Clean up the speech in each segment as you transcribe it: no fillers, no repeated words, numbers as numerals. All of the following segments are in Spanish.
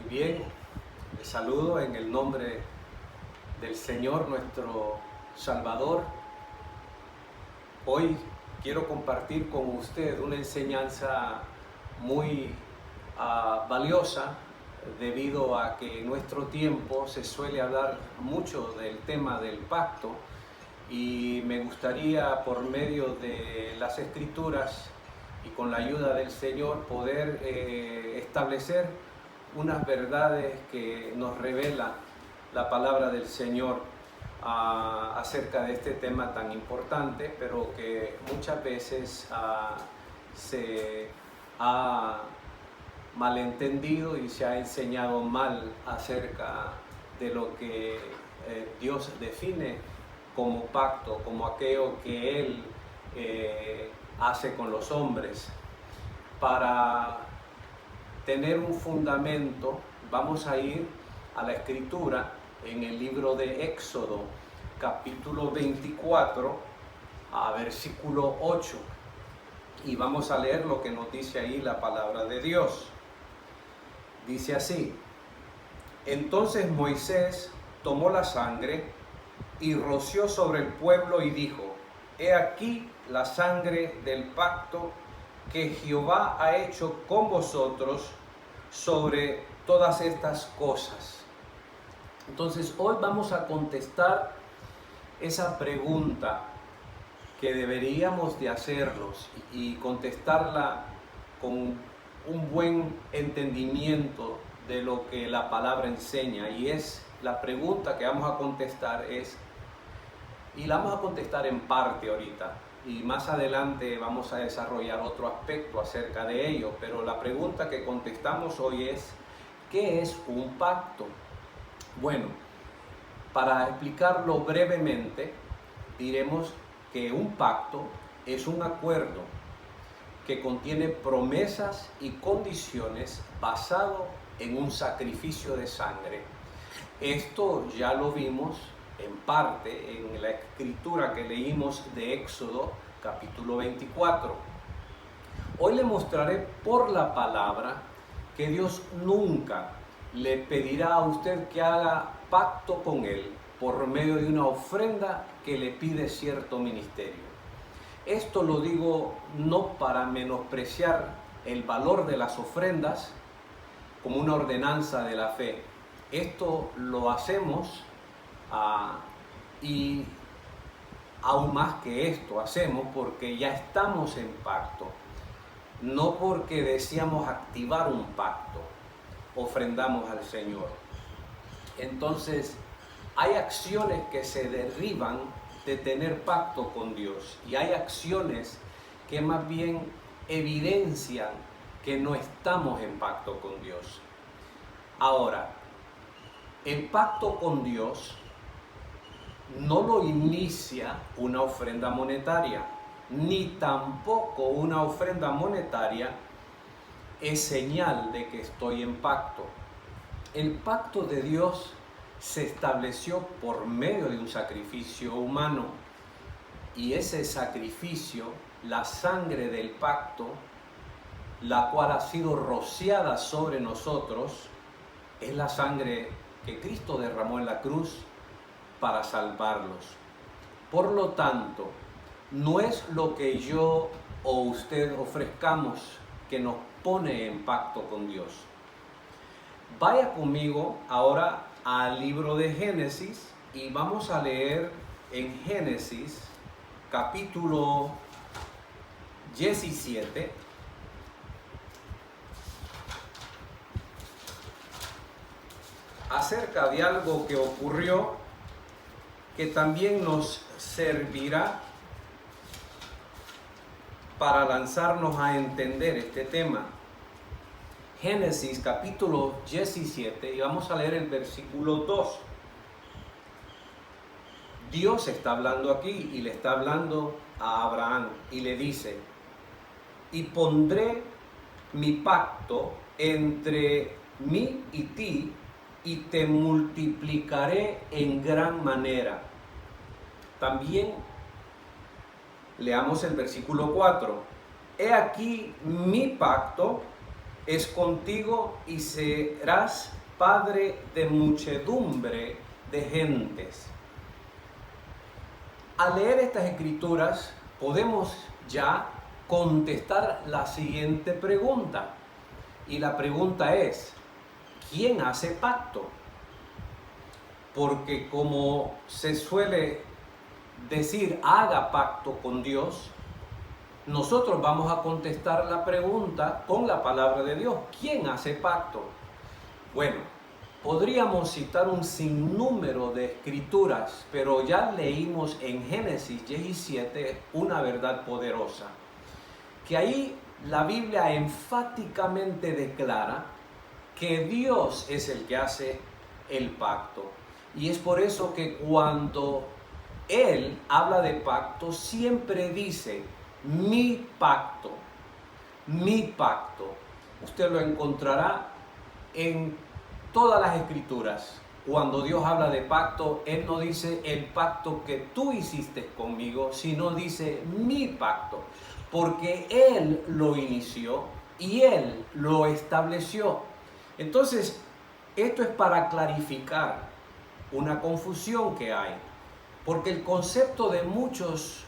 Bien, les saludo en el nombre del Señor, nuestro Salvador. Hoy quiero compartir con usted una enseñanza muy valiosa, debido a que en nuestro tiempo se suele hablar mucho del tema del pacto, y me gustaría, por medio de las Escrituras y con la ayuda del Señor, poder establecer unas verdades que nos revela la palabra del Señor acerca de este tema tan importante, pero que muchas veces se ha malentendido y se ha enseñado mal acerca de lo que Dios define como pacto, como aquello que Él hace con los hombres. Para tener un fundamento, vamos a ir a la Escritura en el libro de Éxodo, capítulo 24, versículo 8. Y vamos a leer lo que nos dice ahí la palabra de Dios. Dice así: Entonces Moisés tomó la sangre y roció sobre el pueblo y dijo: He aquí la sangre del pacto que Jehová ha hecho con vosotros sobre todas estas cosas. Entonces hoy vamos a contestar esa pregunta que deberíamos de hacernos y contestarla con un buen entendimiento de lo que la palabra enseña. Y es la pregunta que vamos a contestar y la vamos a contestar en parte ahorita, y más adelante vamos a desarrollar otro aspecto acerca de ello, pero la pregunta que contestamos hoy es: ¿qué es un pacto? Bueno, para explicarlo brevemente, diremos que un pacto es un acuerdo que contiene promesas y condiciones basado en un sacrificio de sangre. Esto ya lo vimos en parte en la escritura que leímos de Éxodo capítulo 24. Hoy le mostraré por la palabra que Dios nunca le pedirá a usted que haga pacto con Él por medio de una ofrenda que le pide cierto ministerio. Esto lo digo no para menospreciar el valor de las ofrendas como una ordenanza de la fe. Esto lo hacemos y aún más que esto hacemos porque ya estamos en pacto, no porque deseamos activar un pacto, ofrendamos al Señor. Entonces hay acciones que se derriban de tener pacto con Dios, y hay acciones que más bien evidencian que no estamos en pacto con Dios. Ahora, el pacto con Dios no lo inicia una ofrenda monetaria, ni tampoco una ofrenda monetaria es señal de que estoy en pacto. El pacto de Dios se estableció por medio de un sacrificio humano, y ese sacrificio, la sangre del pacto, la cual ha sido rociada sobre nosotros, es la sangre que Cristo derramó en la cruz para salvarlos. Por lo tanto, no es lo que yo o usted ofrezcamos que nos pone en pacto con Dios. Vaya conmigo ahora al libro de Génesis y vamos a leer en Génesis capítulo 17. Acerca de algo que ocurrió que también nos servirá para lanzarnos a entender este tema. Génesis capítulo 17, y vamos a leer el versículo 2. Dios está hablando aquí y le está hablando a Abraham y le dice: y pondré mi pacto entre mí y ti, y te multiplicaré en gran manera. También leamos el versículo 4. He aquí mi pacto es contigo y serás padre de muchedumbre de gentes. Al leer estas escrituras podemos ya contestar la siguiente pregunta. Y la pregunta es, ¿quién hace pacto? Porque como se suele decir, haga pacto con Dios, nosotros vamos a contestar la pregunta con la palabra de Dios. ¿Quién hace pacto? Bueno, podríamos citar un sinnúmero de escrituras, pero ya leímos en Génesis 17 una verdad poderosa, que ahí la Biblia enfáticamente declara que Dios es el que hace el pacto. Y es por eso que cuando Él habla de pacto, siempre dice, mi pacto, mi pacto. Usted lo encontrará en todas las escrituras. Cuando Dios habla de pacto, Él no dice el pacto que tú hiciste conmigo, sino dice mi pacto, porque Él lo inició y Él lo estableció. Entonces, esto es para clarificar una confusión que hay, porque el concepto de muchos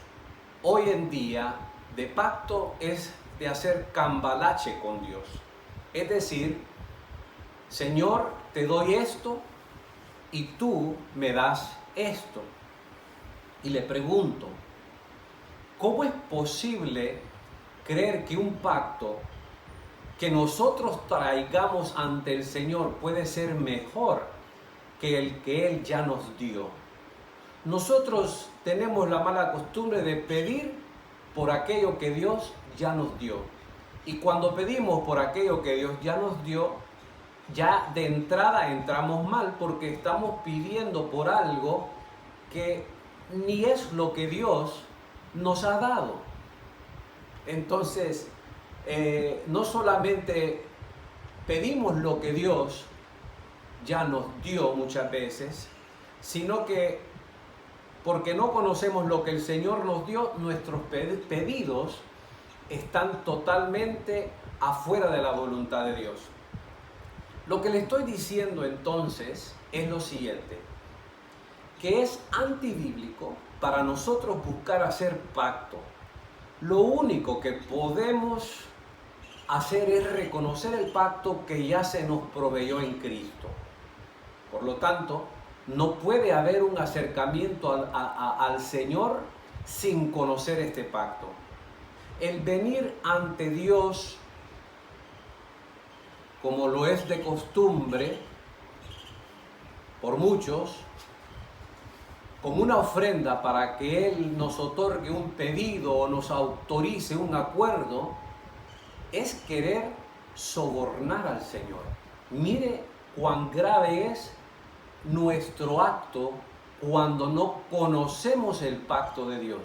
hoy en día de pacto es de hacer cambalache con Dios. Es decir, Señor, te doy esto y tú me das esto. Y le pregunto, ¿cómo es posible creer que un pacto que nosotros traigamos ante el Señor puede ser mejor que el que Él ya nos dio? Nosotros tenemos la mala costumbre de pedir por aquello que Dios ya nos dio. Y cuando pedimos por aquello que Dios ya nos dio, ya de entrada entramos mal, porque estamos pidiendo por algo que ni es lo que Dios nos ha dado. Entonces, no solamente pedimos lo que Dios ya nos dio muchas veces, sino que porque no conocemos lo que el Señor nos dio, nuestros pedidos están totalmente afuera de la voluntad de Dios. Lo que le estoy diciendo entonces es lo siguiente, que es antibíblico para nosotros buscar hacer pacto. Lo único que podemos hacer es reconocer el pacto que ya se nos proveyó en Cristo. Por lo tanto, no puede haber un acercamiento al Señor sin conocer este pacto. El venir ante Dios, como lo es de costumbre por muchos, con una ofrenda para que Él nos otorgue un pedido o nos autorice un acuerdo, es querer sobornar al Señor. Mire cuán grave es nuestro acto cuando no conocemos el pacto de Dios.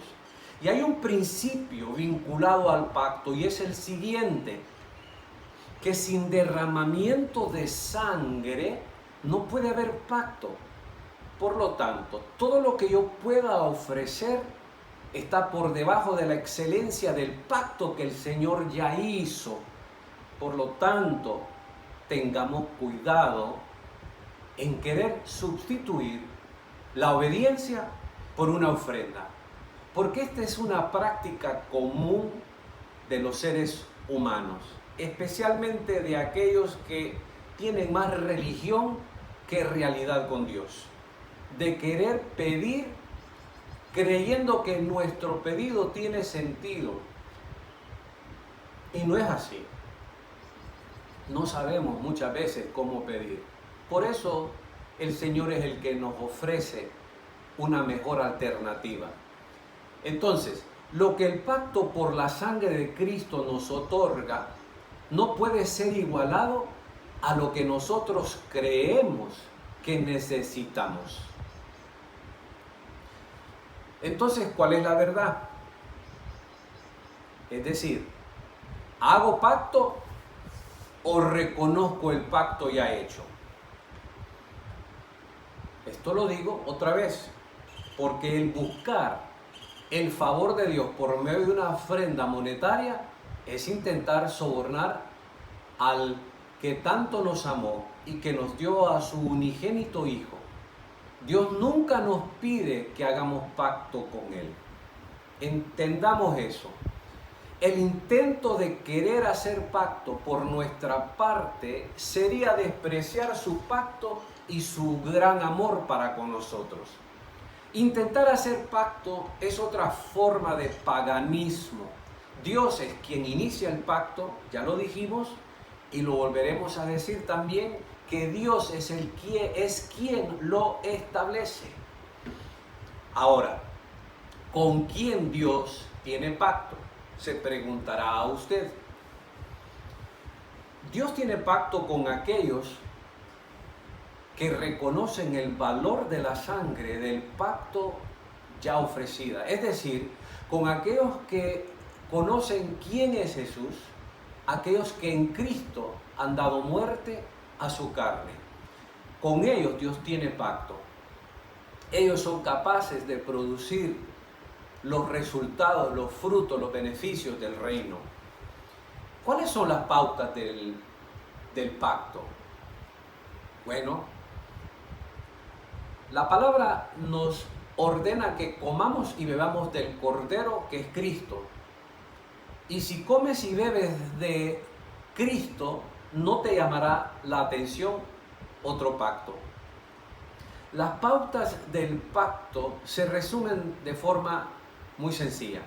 Y hay un principio vinculado al pacto y es el siguiente, que sin derramamiento de sangre no puede haber pacto. Por lo tanto, todo lo que yo pueda ofrecer está por debajo de la excelencia del pacto que el Señor ya hizo. Por lo tanto, tengamos cuidado en querer sustituir la obediencia por una ofrenda, porque esta es una práctica común de los seres humanos, especialmente de aquellos que tienen más religión que realidad con Dios, de querer pedir creyendo que nuestro pedido tiene sentido, y no es así. No sabemos muchas veces cómo pedir. Por eso el Señor es el que nos ofrece una mejor alternativa. Entonces, lo que el pacto por la sangre de Cristo nos otorga no puede ser igualado a lo que nosotros creemos que necesitamos. Entonces, ¿cuál es la verdad? Es decir, ¿hago pacto o reconozco el pacto ya hecho? Esto lo digo otra vez, porque el buscar el favor de Dios por medio de una ofrenda monetaria es intentar sobornar al que tanto nos amó y que nos dio a su unigénito Hijo, Dios nunca nos pide que hagamos pacto con Él. Entendamos eso. El intento de querer hacer pacto por nuestra parte sería despreciar su pacto y su gran amor para con nosotros. Intentar hacer pacto es otra forma de paganismo. Dios es quien inicia el pacto, ya lo dijimos, y lo volveremos a decir también, que Dios es quien lo establece. Ahora, ¿con quién Dios tiene pacto? Se preguntará a usted. Dios tiene pacto con aquellos que reconocen el valor de la sangre del pacto ya ofrecida. Es decir, con aquellos que conocen quién es Jesús, aquellos que en Cristo han dado muerte a su carne. Con ellos Dios tiene pacto. Ellos son capaces de producir los resultados, los frutos, los beneficios del reino. ¿Cuáles son las pautas del pacto? Bueno, la palabra nos ordena que comamos y bebamos del Cordero que es Cristo. Y si comes y bebes de Cristo, no te llamará la atención otro pacto. Las pautas del pacto se resumen de forma muy sencilla.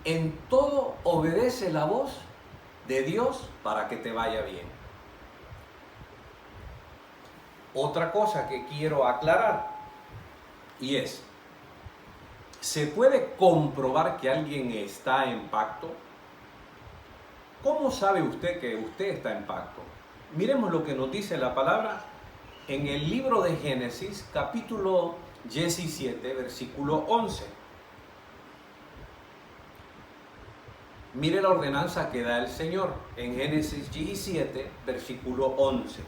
En todo obedece la voz de Dios para que te vaya bien. Otra cosa que quiero aclarar, y es, ¿se puede comprobar que alguien está en pacto? ¿Cómo sabe usted que usted está en pacto? Miremos lo que nos dice la palabra en el libro de Génesis, capítulo 17, versículo 11. Mire la ordenanza que da el Señor en Génesis 17, versículo 11.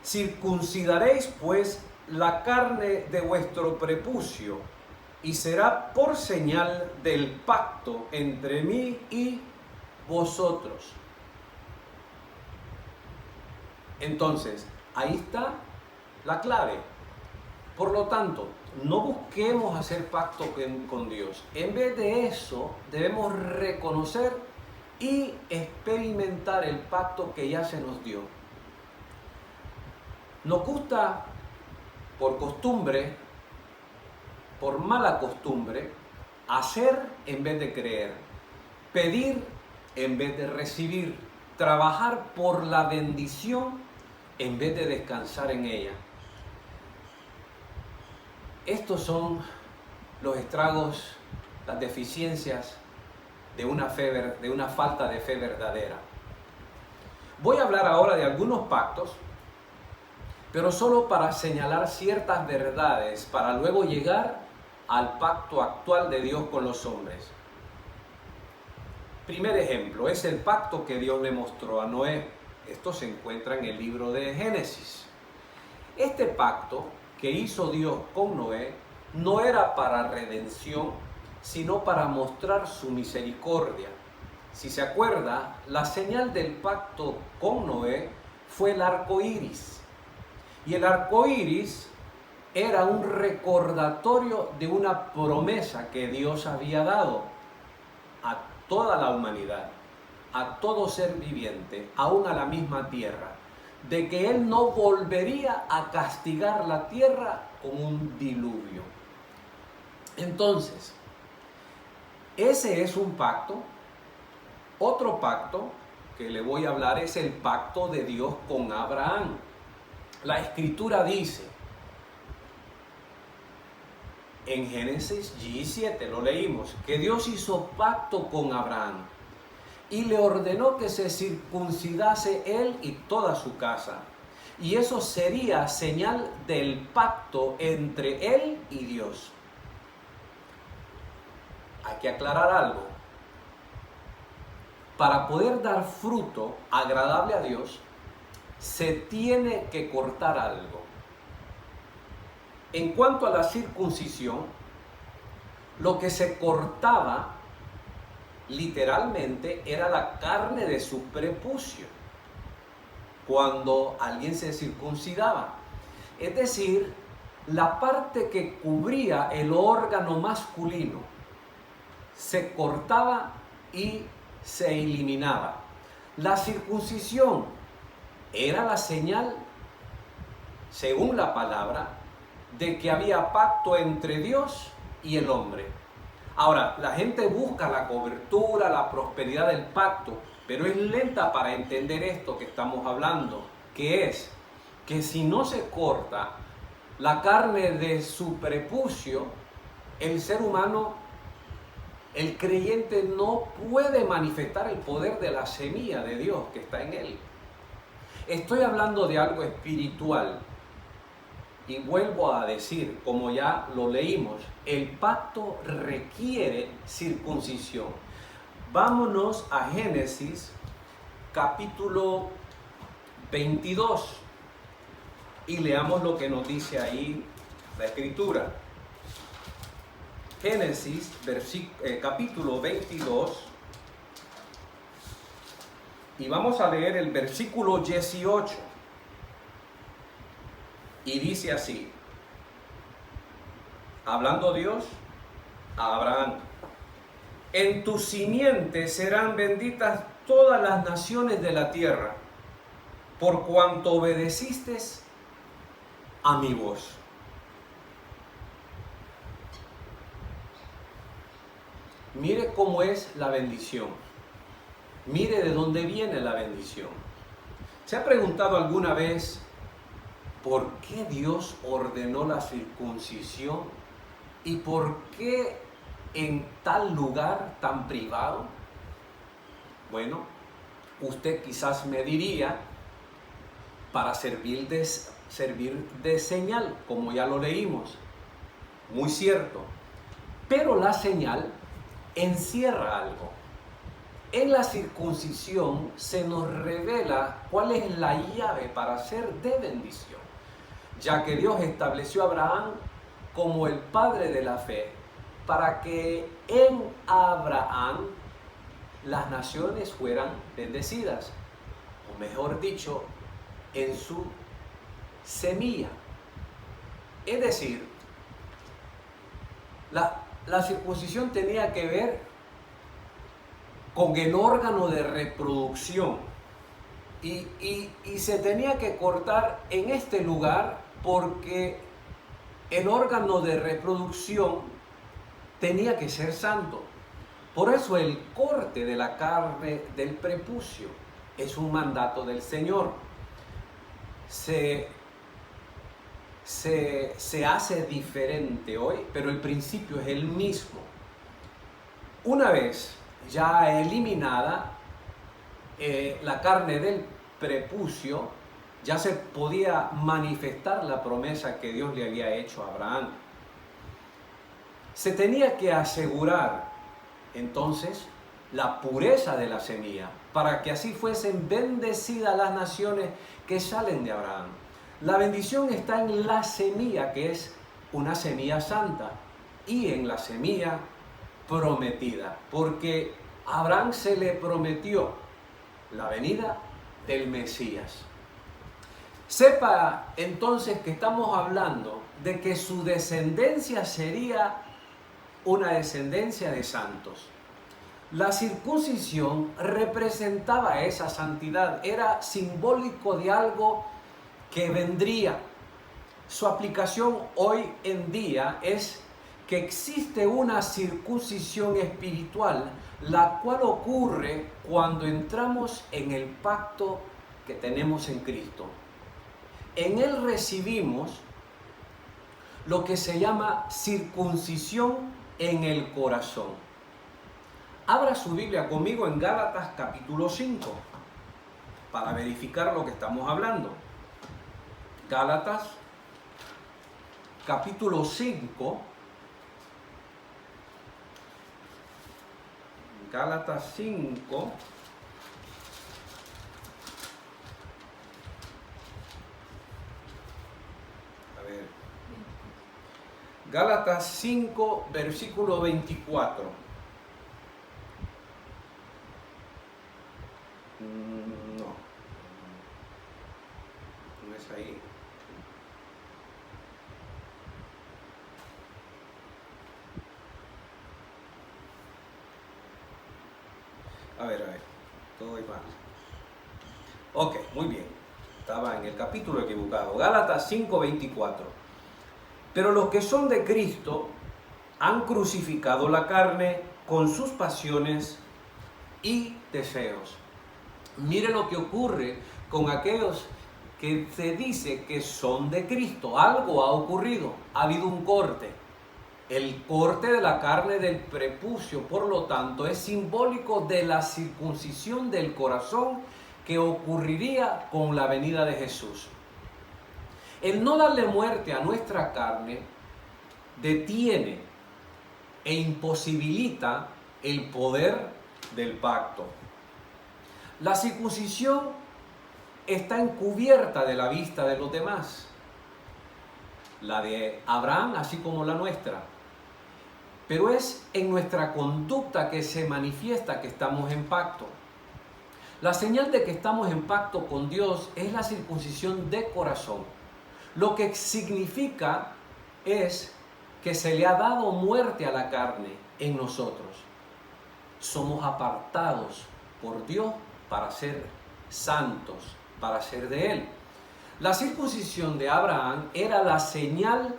Circuncidaréis pues la carne de vuestro prepucio, y será por señal del pacto entre mí y vosotros. Entonces, ahí está la clave. Por lo tanto, no busquemos hacer pacto con Dios. En vez de eso, debemos reconocer y experimentar el pacto que ya se nos dio. Nos gusta, por costumbre, por mala costumbre, hacer en vez de creer, pedir en vez de recibir, trabajar por la bendición en vez de descansar en ella. Estos son los estragos, las deficiencias de una falta de fe verdadera. Voy a hablar ahora de algunos pactos, pero solo para señalar ciertas verdades, para luego llegar al pacto actual de Dios con los hombres. Primer ejemplo, es el pacto que Dios le mostró a Noé. Esto se encuentra en el libro de Génesis. Este pacto que hizo Dios con Noé no era para redención, sino para mostrar su misericordia. Si se acuerda, la señal del pacto con Noé fue el arco iris. Y el arco iris era un recordatorio de una promesa que Dios había dado a toda la humanidad, a todo ser viviente, aún a la misma tierra, de que Él no volvería a castigar la tierra con un diluvio. Entonces, ese es un pacto. Otro pacto que le voy a hablar es el pacto de Dios con Abraham. La Escritura dice, en Génesis 17 lo leímos, que Dios hizo pacto con Abraham y le ordenó que se circuncidase él y toda su casa. Y eso sería señal del pacto entre él y Dios. Hay que aclarar algo. Para poder dar fruto agradable a Dios, se tiene que cortar algo. En cuanto a la circuncisión, lo que se cortaba literalmente era la carne de su prepucio, cuando alguien se circuncidaba. Es decir, la parte que cubría el órgano masculino se cortaba y se eliminaba. La circuncisión era la señal, según la palabra, de que había pacto entre Dios y el hombre. Ahora, la gente busca la cobertura, la prosperidad del pacto, pero es lenta para entender esto que estamos hablando, que es que si no se corta la carne de su prepucio, el ser humano, el creyente, no puede manifestar el poder de la semilla de Dios que está en él. Estoy hablando de algo espiritual. Y vuelvo a decir, como ya lo leímos, el pacto requiere circuncisión. Vámonos a Génesis capítulo 22 y leamos lo que nos dice ahí la Escritura. Génesis capítulo 22 y vamos a leer el versículo 18. Y dice así, hablando Dios a Abraham: en tu simiente serán benditas todas las naciones de la tierra, por cuanto obedeciste a mi voz. Mire cómo es la bendición. Mire de dónde viene la bendición. ¿Se ha preguntado alguna vez por qué Dios ordenó la circuncisión y por qué en tal lugar tan privado? Bueno, usted quizás me diría, para servir de señal, como ya lo leímos. Muy cierto. Pero la señal encierra algo. En la circuncisión se nos revela cuál es la llave para ser de bendición, ya que Dios estableció a Abraham como el padre de la fe, para que en Abraham las naciones fueran bendecidas, o mejor dicho, en su semilla. Es decir, la circuncisión tenía que ver con el órgano de reproducción y se tenía que cortar en este lugar porque el órgano de reproducción tenía que ser santo. Por eso el corte de la carne del prepucio es un mandato del Señor. Se hace diferente hoy, pero el principio es el mismo. Una vez ya eliminada la carne del prepucio, ya se podía manifestar la promesa que Dios le había hecho a Abraham. Se tenía que asegurar entonces la pureza de la semilla, para que así fuesen bendecidas las naciones que salen de Abraham. La bendición está en la semilla, que es una semilla santa, y en la semilla prometida, porque a Abraham se le prometió la venida del Mesías. Sepa entonces que estamos hablando de que su descendencia sería una descendencia de santos. La circuncisión representaba esa santidad, era simbólico de algo que vendría. Su aplicación hoy en día es que existe una circuncisión espiritual, la cual ocurre cuando entramos en el pacto que tenemos en Cristo. En Él recibimos lo que se llama circuncisión en el corazón. Abra su Biblia conmigo en Gálatas capítulo 5 para verificar lo que estamos hablando. Gálatas capítulo 5. Gálatas 5. Gálatas 5, versículo 24. A ver, estoy mal. Ok, muy bien. Estaba en el capítulo equivocado. Gálatas 5:24. Pero los que son de Cristo han crucificado la carne con sus pasiones y deseos. Mire lo que ocurre con aquellos que se dice que son de Cristo. Algo ha ocurrido, ha habido un corte. El corte de la carne del prepucio, por lo tanto, es simbólico de la circuncisión del corazón que ocurriría con la venida de Jesús. El no darle muerte a nuestra carne detiene e imposibilita el poder del pacto. La circuncisión está encubierta de la vista de los demás, la de Abraham así como la nuestra, pero es en nuestra conducta que se manifiesta que estamos en pacto. La señal de que estamos en pacto con Dios es la circuncisión de corazón. Lo que significa es que se le ha dado muerte a la carne en nosotros. Somos apartados por Dios para ser santos, para ser de Él. La circuncisión de Abraham era la señal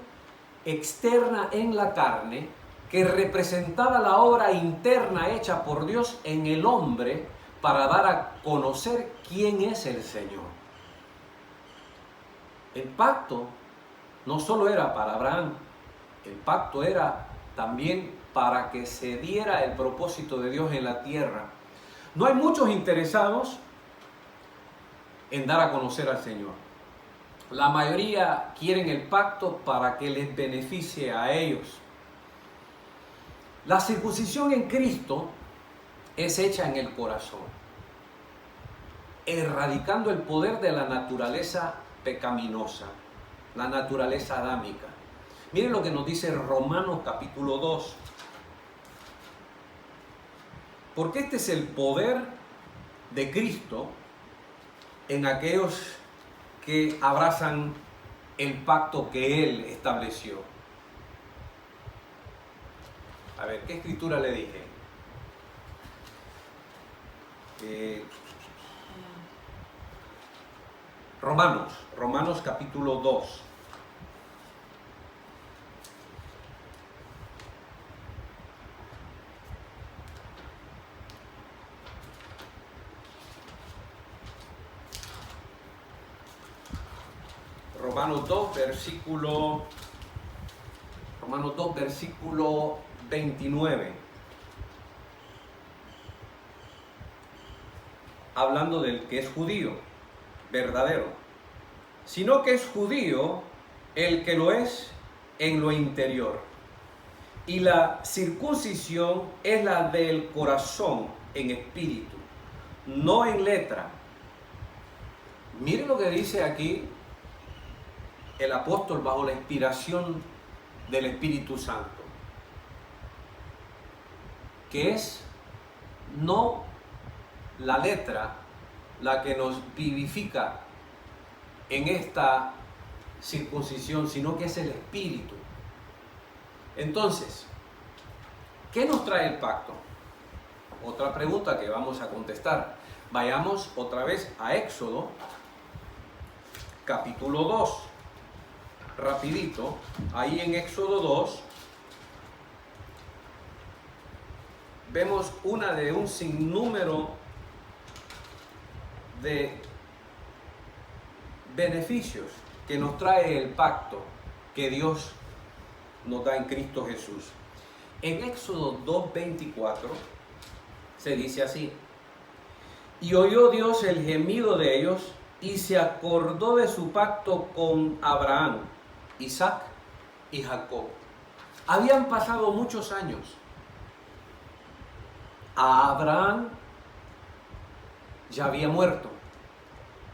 externa en la carne que representaba la obra interna hecha por Dios en el hombre para dar a conocer quién es el Señor. El pacto no solo era para Abraham, el pacto era también para que se diera el propósito de Dios en la tierra. No hay muchos interesados en dar a conocer al Señor. La mayoría quieren el pacto para que les beneficie a ellos. La circuncisión en Cristo es hecha en el corazón, erradicando el poder de la naturaleza pecaminosa, la naturaleza adámica. Miren lo que nos dice Romanos capítulo 2. Porque este es el poder de Cristo en aquellos que abrazan el pacto que Él estableció. A ver, ¿qué escritura le dije? Romanos capítulo 2. Romanos 2, versículo 29. Hablando del que es judío, verdadero. Sino que es judío el que lo es en lo interior. Y la circuncisión es la del corazón en espíritu, no en letra. Miren lo que dice aquí el apóstol bajo la inspiración del Espíritu Santo, que es no la letra la que nos vivifica en esta circuncisión, sino que es el Espíritu. Entonces, ¿qué nos trae el pacto? Otra pregunta que vamos a contestar. Vayamos otra vez a Éxodo, capítulo 2. Rapidito, ahí en Éxodo 2 vemos una de un sinnúmero de beneficios que nos trae el pacto que Dios nos da en Cristo Jesús. En Éxodo 2:24 se dice así: y oyó Dios el gemido de ellos y se acordó de su pacto con Abraham, Isaac y Jacob. Habían pasado muchos años. Abraham ya había muerto,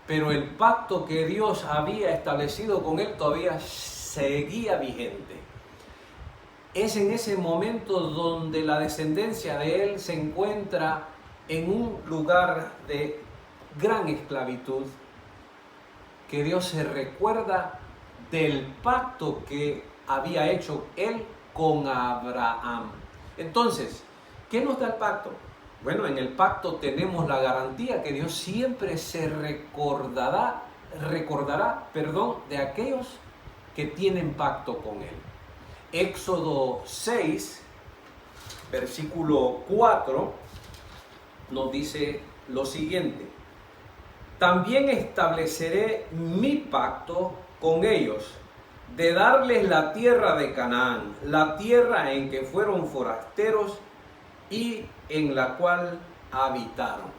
pero el pacto que Dios había establecido con él todavía seguía vigente. Es en ese momento donde la descendencia de él se encuentra en un lugar de gran esclavitud, que Dios se recuerda del pacto que había hecho él con Abraham. Entonces, ¿qué nos da el pacto? Bueno, en el pacto tenemos la garantía que Dios siempre se recordará, de aquellos que tienen pacto con Él. Éxodo 6, versículo 4, nos dice lo siguiente: también estableceré mi pacto con ellos, de darles la tierra de Canaán, la tierra en que fueron forasteros y en la cual habitaron.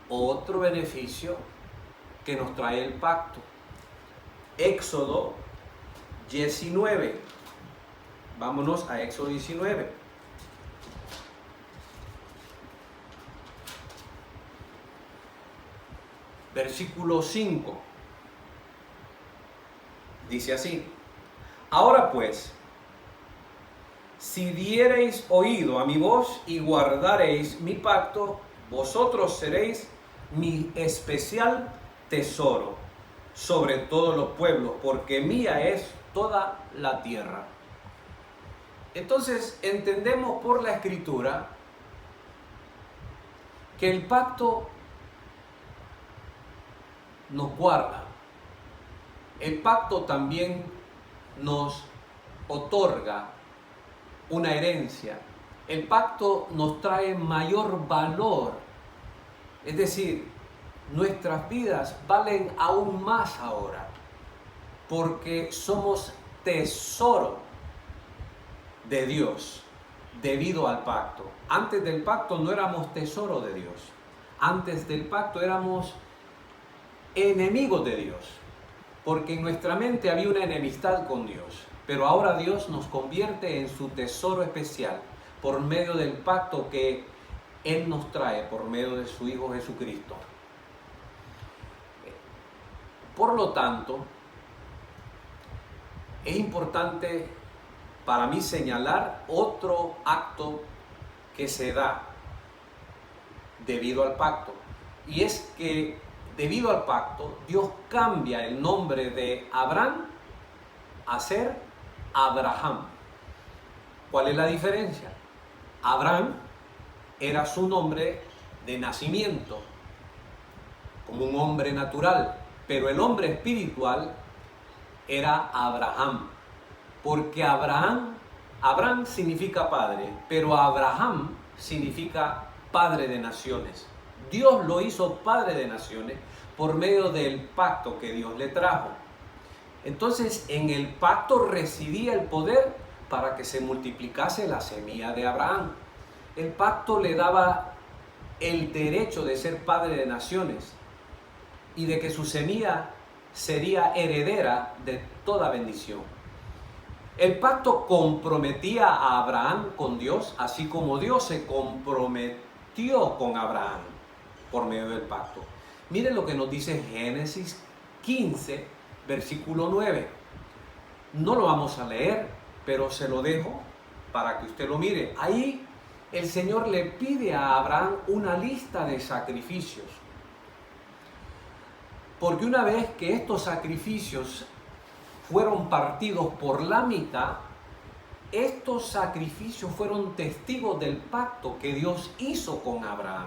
Otro beneficio que nos trae el pacto. Éxodo 19. Vámonos a Éxodo 19. Versículo 5. Dice así: ahora pues, si diereis oído a mi voz y guardareis mi pacto, vosotros seréis mi especial tesoro sobre todos los pueblos, porque mía es toda la tierra. Entonces entendemos por la Escritura que el pacto nos guarda. El pacto también nos otorga una herencia. El pacto nos trae mayor valor. Es decir, nuestras vidas valen aún más ahora, porque somos tesoro de Dios debido al pacto. Antes del pacto no éramos tesoro de Dios. Antes del pacto éramos enemigos de Dios, porque en nuestra mente había una enemistad con Dios. Pero ahora Dios nos convierte en su tesoro especial por medio del pacto que Él nos trae por medio de su Hijo Jesucristo. Por lo tanto, es importante para mí señalar otro acto que se da debido al pacto. Y es que debido al pacto, Dios cambia el nombre de Abraham a ser Abraham. ¿Cuál es la diferencia? Abraham era su nombre de nacimiento, como un hombre natural, pero el hombre espiritual era Abraham, porque Abraham significa padre, pero Abraham significa padre de naciones. Dios lo hizo padre de naciones por medio del pacto que Dios le trajo. Entonces, en el pacto residía el poder para que se multiplicase la semilla de Abraham. El pacto le daba el derecho de ser padre de naciones y de que su semilla sería heredera de toda bendición. El pacto comprometía a Abraham con Dios, así como Dios se comprometió con Abraham por medio del pacto. Miren lo que nos dice Génesis 15, versículo 9. No lo vamos a leer, pero se lo dejo para que usted lo mire. Ahí el Señor le pide a Abraham una lista de sacrificios. Porque una vez que estos sacrificios fueron partidos por la mitad, estos sacrificios fueron testigos del pacto que Dios hizo con Abraham.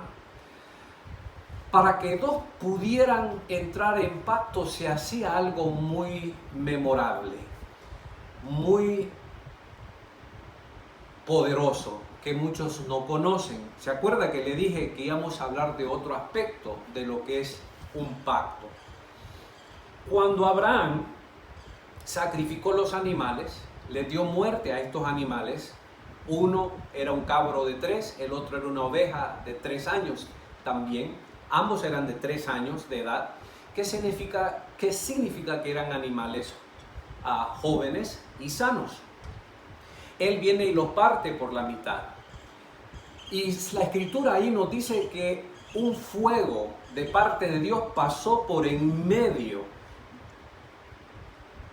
Para que dos pudieran entrar en pacto se hacía algo muy memorable, muy poderoso, que muchos no conocen. ¿Se acuerda que le dije que íbamos a hablar de otro aspecto de lo que es un pacto? Cuando Abraham sacrificó los animales, le dio muerte a estos animales. Uno era un cabro de 3, el otro era una oveja de 3 años también. Ambos eran de 3 años de edad. ¿Qué significa que eran animales jóvenes y sanos? Él viene y los parte por la mitad. Y la Escritura ahí nos dice que un fuego de parte de Dios pasó por en medio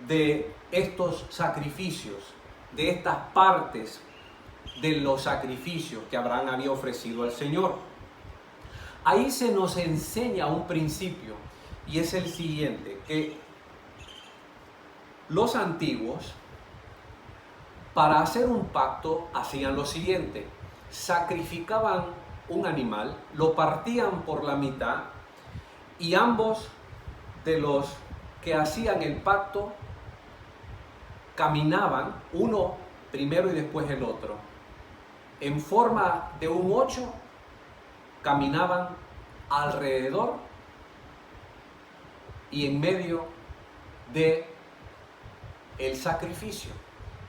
de estos sacrificios, de estas partes de los sacrificios que Abraham había ofrecido al Señor. Ahí se nos enseña un principio, y es el siguiente, que los antiguos, para hacer un pacto, hacían lo siguiente: sacrificaban un animal, lo partían por la mitad y ambos de los que hacían el pacto caminaban, uno primero y después el otro. En forma de un 8, caminaban alrededor y en medio de el sacrificio.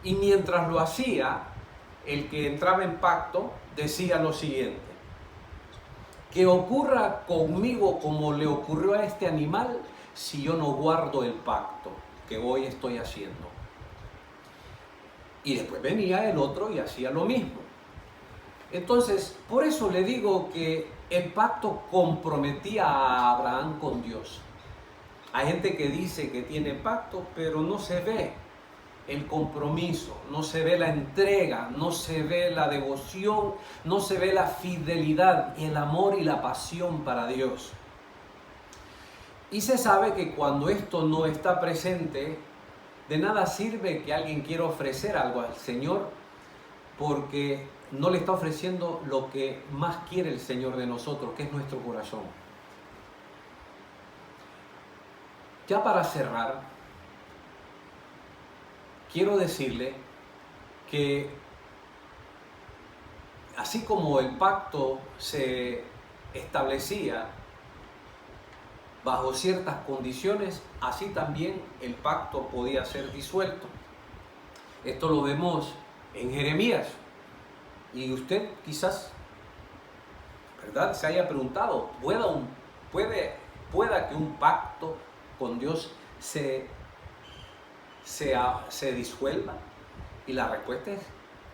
Y mientras lo hacía, el que entraba en pacto decía lo siguiente: que ocurra conmigo como le ocurrió a este animal si yo no guardo el pacto que hoy estoy haciendo. Y después venía el otro y hacía lo mismo. Entonces, por eso le digo que el pacto comprometía a Abraham con Dios. Hay gente que dice que tiene pacto, pero no se ve el compromiso, no se ve la entrega, no se ve la devoción, no se ve la fidelidad, el amor y la pasión para Dios. Y se sabe que cuando esto no está presente, de nada sirve que alguien quiera ofrecer algo al Señor, porque no le está ofreciendo lo que más quiere el Señor de nosotros, que es nuestro corazón. Ya para cerrar, quiero decirle que así como el pacto se establecía bajo ciertas condiciones, así también el pacto podía ser disuelto. Esto lo vemos en Jeremías. Y usted quizás, ¿verdad?, se haya preguntado, ¿pueda que un pacto con Dios se disuelva? Y la respuesta es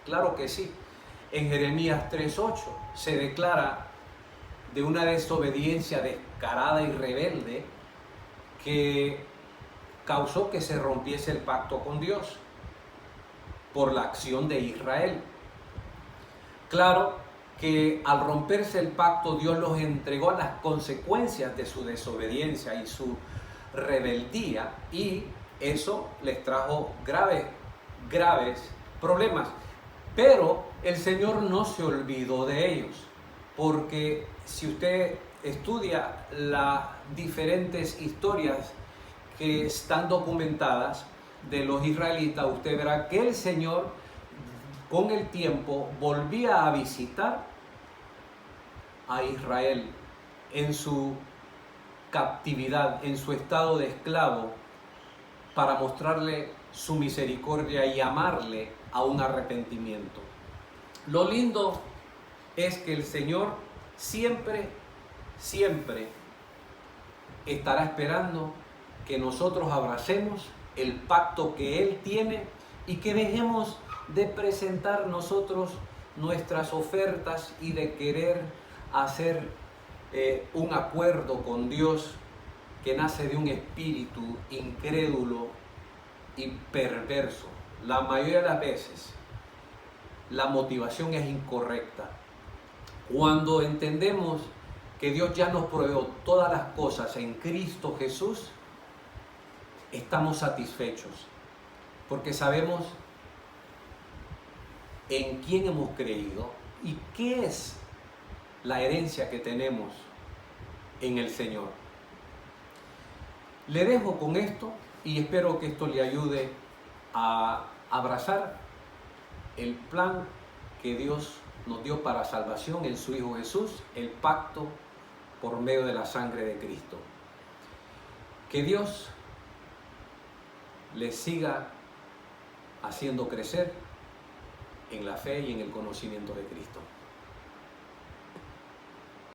claro que sí. En Jeremías 3:8 se declara de una desobediencia descarada y rebelde que causó que se rompiese el pacto con Dios por la acción de Israel. Claro que al romperse el pacto, Dios los entregó a las consecuencias de su desobediencia y su rebeldía, y eso les trajo graves problemas. Pero el Señor no se olvidó de ellos, porque si usted estudia las diferentes historias que están documentadas de los israelitas, usted verá que el Señor con el tiempo volvía a visitar a Israel en su captividad, en su estado de esclavo, para mostrarle su misericordia y llamarle a un arrepentimiento. Lo lindo es que el Señor siempre estará esperando que nosotros abracemos el pacto que Él tiene y que dejemos de presentar nosotros nuestras ofertas y de querer hacer un acuerdo con Dios que nace de un espíritu incrédulo y perverso. La mayoría de las veces la motivación es incorrecta. Cuando entendemos que Dios ya nos proveyó todas las cosas en Cristo Jesús, estamos satisfechos, porque sabemos en quién hemos creído y qué es la herencia que tenemos en el Señor. Le dejo con esto y espero que esto le ayude a abrazar el plan que Dios nos dio para salvación en su Hijo Jesús, el pacto por medio de la sangre de Cristo. Que Dios les siga haciendo crecer en la fe y en el conocimiento de Cristo.